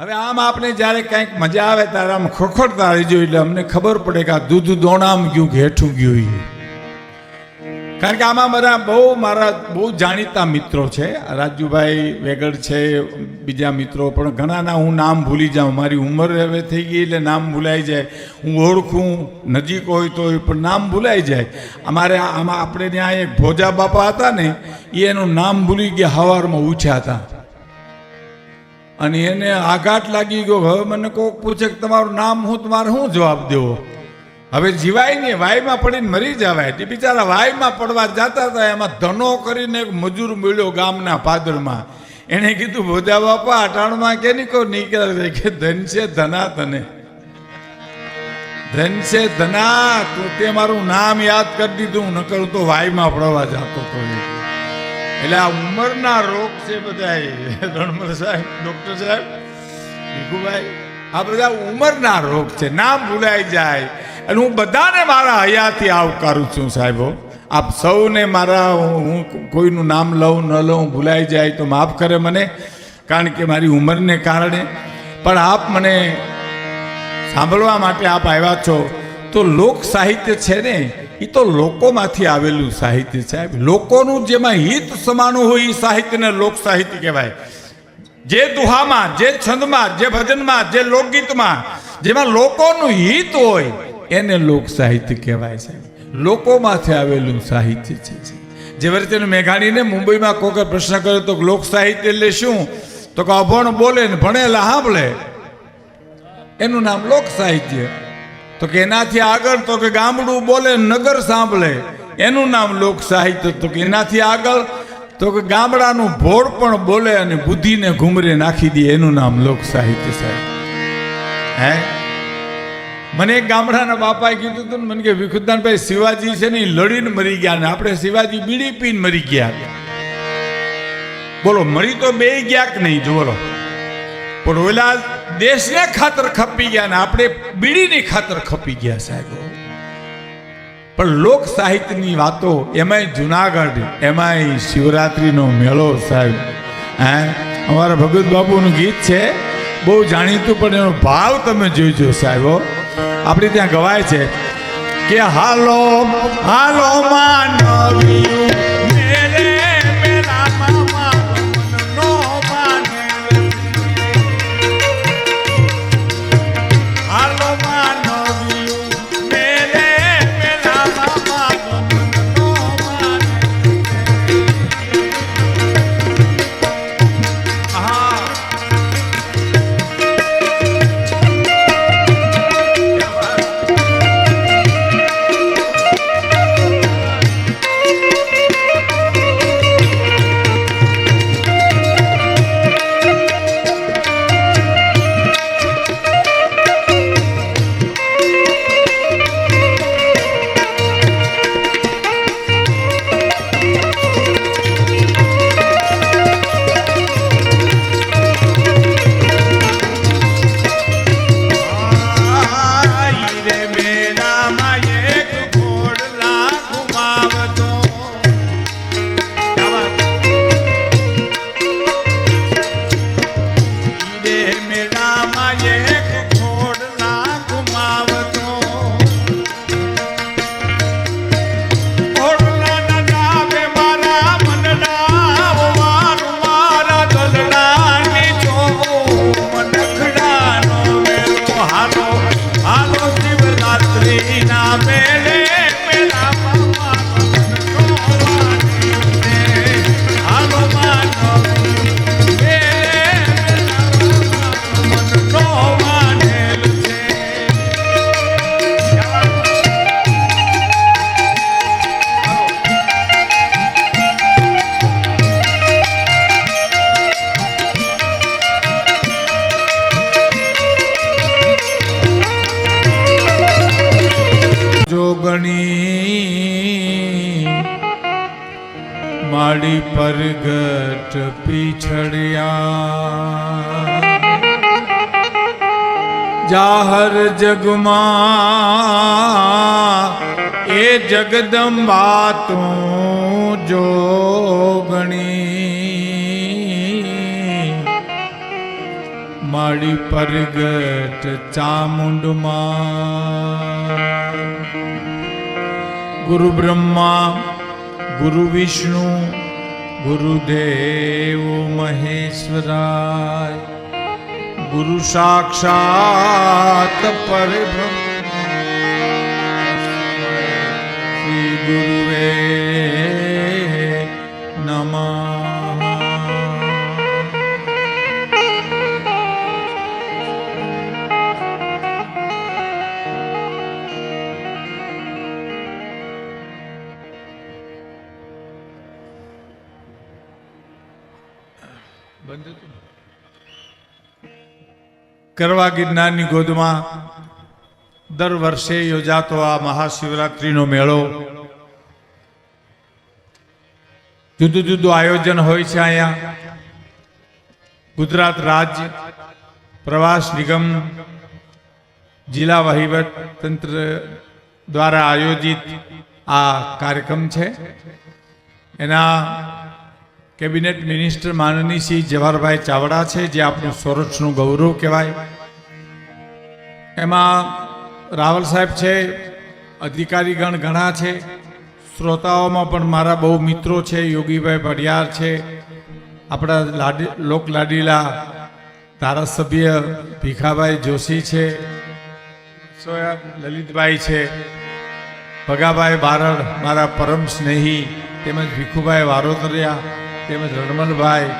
હવે આમ આપણે જ્યારે કંઈક મજા આવે ત્યારે આમ ખોખડતા રહીજો એટલે અમને ખબર પડે કે આ દૂધ દોણામ ગયું કે હેઠું ગયું. કારણ કે આમાં મારા બહુ જાણીતા મિત્રો છે. રાજુભાઈ વેગડ છે, બીજા મિત્રો પણ ઘણાના હું નામ ભૂલી જાઉં. મારી ઉંમર હવે થઈ ગઈ એટલે નામ ભૂલાઈ જાય. હું ઓળખું નજીક હોય તો પણ નામ ભૂલાઈ જાય. આમાં આપણે ત્યાં એક ભોજા બાપા હતા ને, એનું નામ ભૂલી ગયા. હવારમાં ઉઠ્યા હતા અને એને આઘાત લાગી ગયો. હવે મને કોઈક પૂછે કે તમારું નામ શું, તમારે શું જવાબ દેવો? હવે જીવાય નહીં, વાયમાં પડીને મરી જવાય. તે બિચારા વાયમાં પડવા જતા હતા, એમાં ધનો કરીને એક મજૂર મળ્યો ગામના પાદરમાં. એણે કીધું ભોજા બાપા અટાણમાં કે નહીં કહો નીકળે કે ધન છે ધના તને, ધન છે ધના તું તે મારું નામ યાદ કરી દીધું, નકર તો વાયમાં પડવા જતો હતો. એટલે આ ઉંમરના રોગ છે બધા. રણમલ સાહેબ, ડોક્ટર સાહેબ, ભીખુભાઈ, આ બધા ઉંમરના રોગ છે, નામ ભૂલાઈ જાય. અને હું બધાને મારા હયાથી આવકારું છું સાહેબો. આપ સૌને મારા, હું કોઈનું નામ લઉં ન લઉં, ભૂલાઈ જાય તો માફ કરે મને, કારણ કે મારી ઉંમરને કારણે. પણ આપ મને સાંભળવા માટે આપ આવ્યા છો. તો લોક સાહિત્ય છે ને, એ તો લોકોમાંથી આવેલું સાહિત્ય સાહેબ. લોકોનું જેમાં હિત સમાનું હોય એ સાહિત્યને લોક સાહિત્ય કહેવાય. જે દુહામાં, જે છંદમાં, જે ભજનમાં, જે લોકગીતમાં જેમાં લોકોનું હિત હોય એને લોક સાહિત્ય કહેવાય છે. લોકોમાંથી આવેલું સાહિત્ય છે. જે રીતે મેઘાણીને મુંબઈમાં કોઈ પ્રશ્ન કર્યો તો લોક સાહિત્ય એટલે શું, તો કે અભણ બોલે ને ભણેલા સાંભળે એનું નામ લોક સાહિત્ય. તો કે એનાથી આગળ તો કે ગામડું બોલે નગર સાંભળે એનું નામ લોક સાહિત્ય. તો કે એનાથી આગળ તો કે ગામડાનું ભોળ પણ બોલે અને બુદ્ધિને ઘુમરે નાખી દે એનું નામ લોક સાહિત્ય સાહેબ. હે, મને એક ગામડાના બાપાએ કીધું હતું, મને કે વિખુદાનભાઈ શિવાજી છે ને એ લડીને મરી ગયા ને આપણે શિવાજી બીડી પીને મરી ગયા. બોલો, મરી તો બે ગયા કે નહીં? જો બોલો, પણ ઓલા દેશને ખાતર ખપી ગયા ને આપણે બીડીની ખાતર ખપી ગયા સાહેબ. પણ લોક સાહિત્યની વાતો, એમાંય જુનાગઢ, એમાંય શિવરાત્રીનો મેળો સાહેબ. હે, અમારા ભગત બાપુનું ગીત છે બહુ જાણીતું, પણ એનો ભાવ તમે જોઈજો સાહેબો. આપણે ત્યાં ગવાય છે કે હાલો હાલો માનવ્યું મેરે મેરા મામા નો માને, હાલો માનવ્યું મેરે મેરા મામા નો માને. હા, માડી પરગટ પીછડ્યા જાહર જગમાં એ જગદંબા તું જોગણી માડી પરગટ ચામુંડમાં ગુરુ બ્રહ્મા ગુરુ વિષ્ણુ ગુરુદેવ મહેશ્વરાય ગુરુ સાક્ષાત પરબ્રહ્મ શ્રી ગુરુવે નમઃ. કરવા ગિરનારની ગોદમાં દર વર્ષે યોજાતો આ મહાશિવરાત્રિનો મેળો જુદું જુદું આયોજન હોય છે. અહીંયા ગુજરાત રાજ્ય પ્રવાસ નિગમ જિલ્લા વહીવટ તંત્ર દ્વારા આયોજિત આ કાર્યક્રમ છે. એના કેબિનેટ મિનિસ્ટર માનનીય શ્રી જવાહરભાઈ ચાવડા છે, જે આપણું સૌરાષ્ટ્રનું ગૌરવ કહેવાય. એમાં રાવલ સાહેબ છે, અધિકારીગણ ઘણા છે. શ્રોતાઓમાં પણ મારા બહુ મિત્રો છે. યોગીભાઈ પડિયાર છે, આપણા લોકલાડીલા ધારાસભ્ય ભીખાભાઈ જોશી છે, લલિતભાઈ છે, ભગાભાઈ બારડ મારા પરમ સ્નેહી, તેમજ ભીખુભાઈ વારોતરિયા, તેમજ રણમલભાઈ,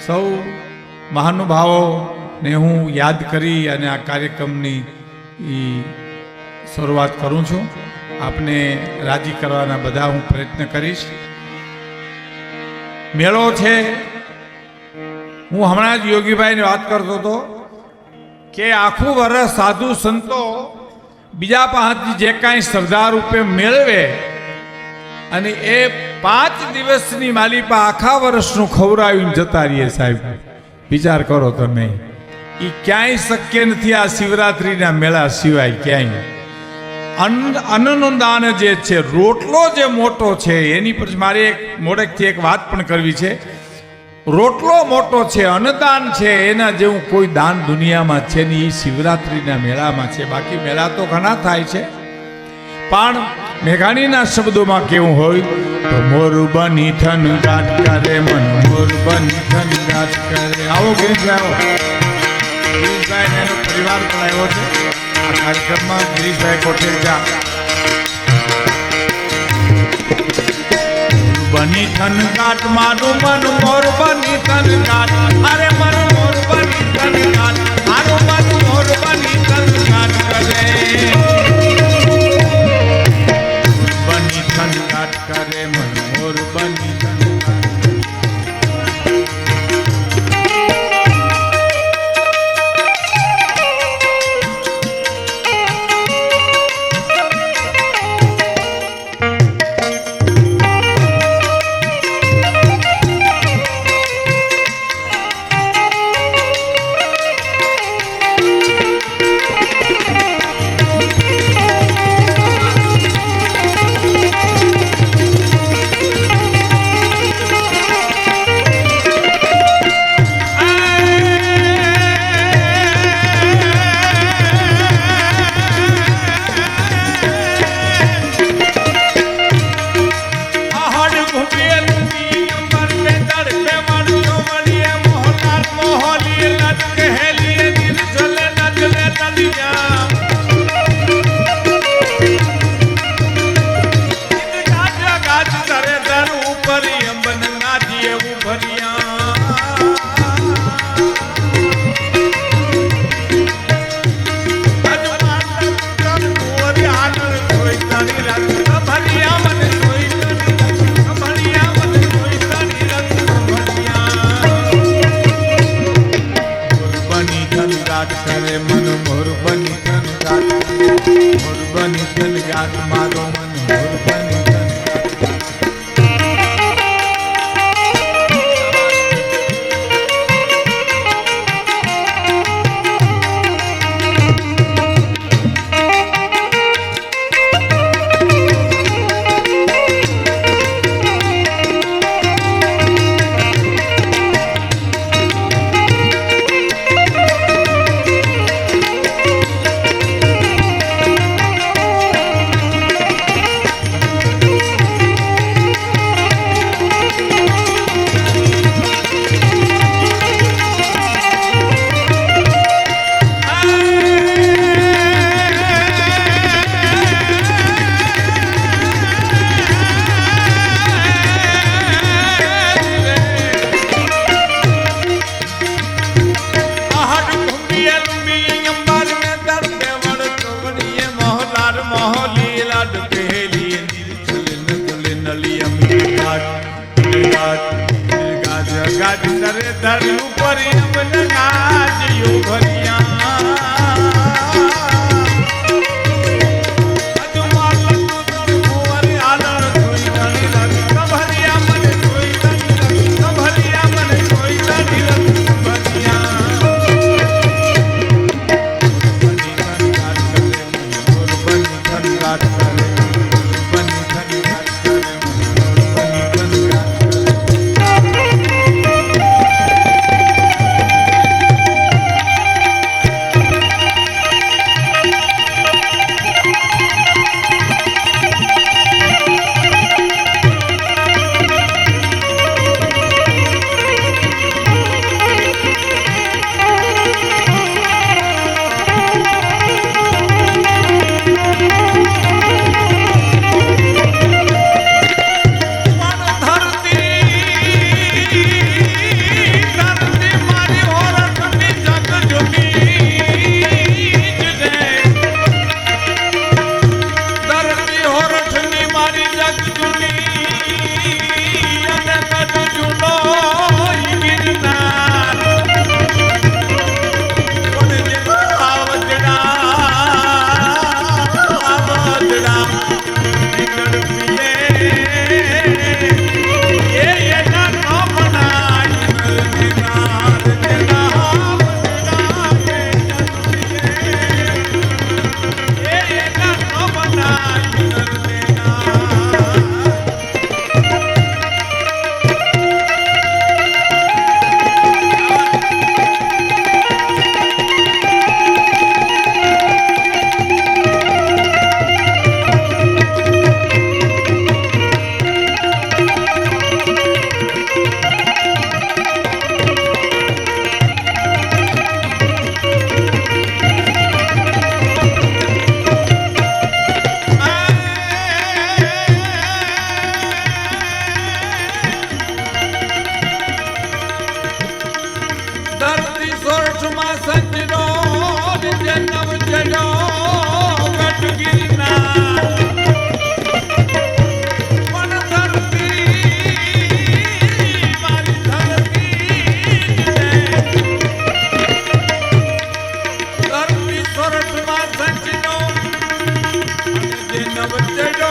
સૌ મહાનુભાવોને હું યાદ કરી અને આ કાર્યક્રમની શરૂઆત કરું છું. આપને રાજી કરવાના બધા હું પ્રયત્ન કરીશ. મેળો છે, હું હમણાં જ યોગીભાઈની વાત કરતો હતો કે આખું વર્ષ સાધુ સંતો બીજા પાસેથી જે કાંઈ શ્રદ્ધા રૂપે મેળવે અને એ 5 દિવસની માલિપા આખા વર્ષનું ખવડાવીને જતા રહીએ. સાહેબ વિચાર કરો તમે, એ ક્યાંય શક્ય નથી આ શિવરાત્રિના મેળા સિવાય ક્યાંય. અન્નનું દાન જે છે, રોટલો જે મોટો છે, એની પર મારે એક મોડેકથી એક વાત પણ કરવી છે. રોટલો મોટો છે, અન્નદાન છે, એના જેવું કોઈ દાન દુનિયામાં છે નહીં, એ શિવરાત્રિના મેળામાં છે. બાકી મેળા તો ઘણા થાય છે, પણ મેઘાણીના શબ્દોમાં કેવું હોય તો મોર બની થન ગાટ કરે મન, મોર બની થન ગાટ કરે. આવો ગિરીશભાઈ, આવો. ગિરીશભાઈ એનો પરિવાર પણ આવ્યો છે આ કાર્યક્રમમાં. ગિરીશભાઈ કોઠેજા. બની થન ગાટ મારું મન, મોર બની થન ગાટ, અરે મન મોર બની થન ગાટ, મારું મન મોર બની થન ગાટ કરે. ઘાટ કરે મન મોર બની મારો મન મોર બની લાડ પહેલી ચલે ચલે નલિયા મીઠાટ ગાજ ગાજ તરે ધર ઉપર અમન નાજ્યો ભરિયા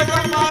નવ